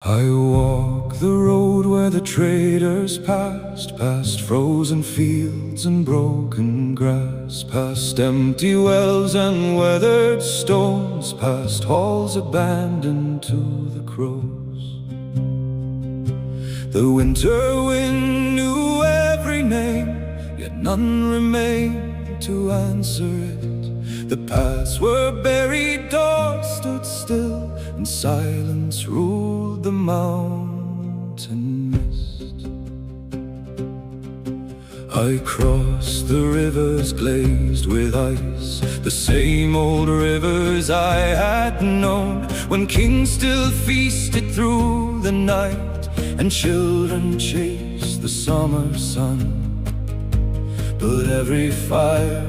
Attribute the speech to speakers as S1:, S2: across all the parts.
S1: I walk the road where the traders passed, past frozen fields and broken grass, past empty wells and weathered stones, past halls abandoned to the crows. The winter wind knew every name, yet none remained to answer it. The paths were buried, doors stood still, and silence ruled the mountain mist. I crossed the rivers glazed with ice, the same old rivers I had known, when kings still feasted through the night, and children chased the summer sun. But every fire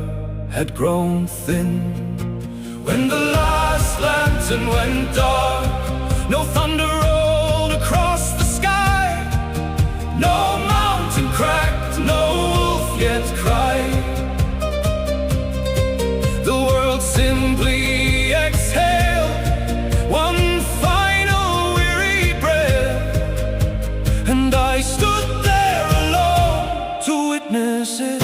S1: had grown thin when the last lantern went dark. No thunder rolled across the sky, no mountain cracked, no wolf yet cried. The world simply exhaled one final weary breath, and I stood there alone to witness it.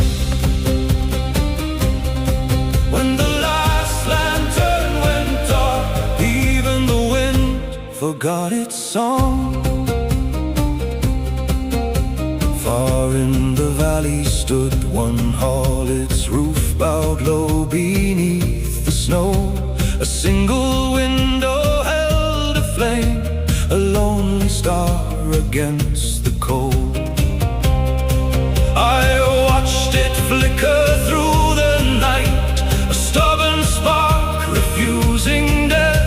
S1: When the last lantern went dark, even the wind forgot its song. Far in the valley stood one hall, its roof bowed low beneath the snow. A single window held a flame, a lonely star against the cold. I watched it flicker through the night, a stubborn spark refusing death.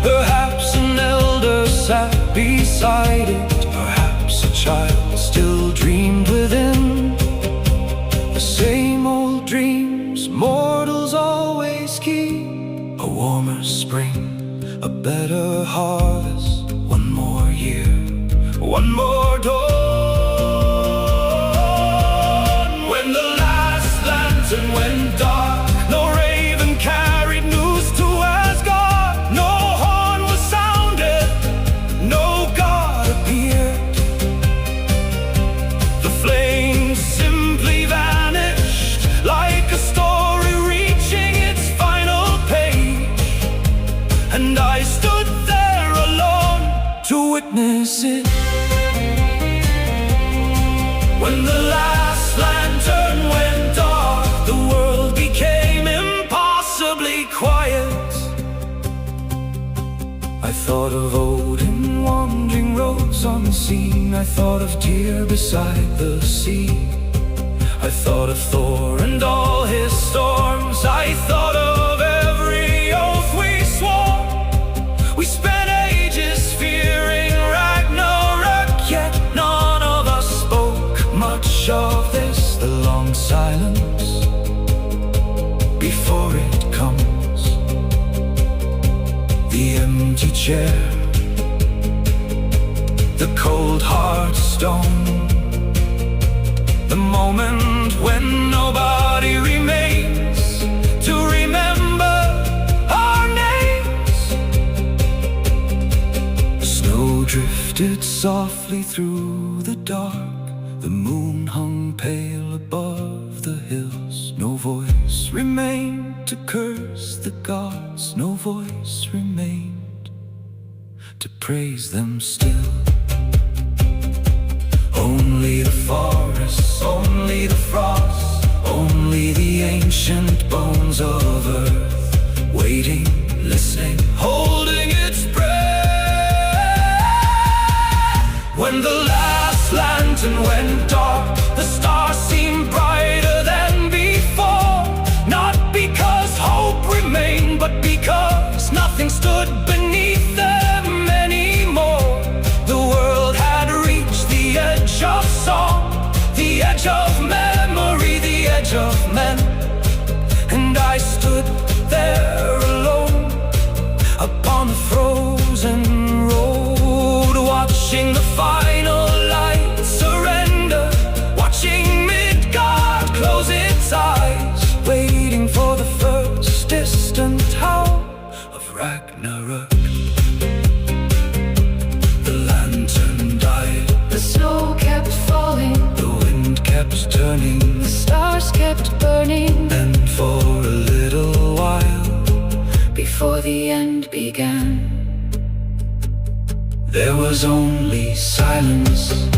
S1: Perhaps an elder sat beside it, perhaps a child still dreamed within. The same old dreams mortals always keep, a warmer spring, a better harvest, one more year, one more dawn. When the last lantern went dark, no raven carried news to Asgard, no horn was sounded, no god appeared. The flames simply vanished like a story reaching its final page, and I stood there alone to witness it. When the last lantern went dark, the world became impossibly quiet. I thought of Odin wandering roads unseen, I thought of Tyr beside the sea, I thought of Thor and all his storms, I thought of every oath we swore. We spent ages fearing Ragnarök, yet none of us spoke much of this. The long silence before it comes, the empty chair, the cold hard stone, the moment when nobody remains to remember our names. The snow drifted softly through the dark, the moon hung pale above the hills. No voice remained to curse the gods, no voice remained to praise them still. Only the forests, only the frost, only the ancient bones of earth, waiting, listening, holding its breath. When the last lantern went dark, the stars seemed brighter than before, not because hope remained, but because nothing stood beneath them anymore. The world had reached the edge of song, the edge of memory, the edge of men, and I stood there alone upon the frozen road, watching the final light surrender, watching turning,
S2: the stars kept burning,
S1: and for a little while,
S2: before the end began,
S1: there was only silence.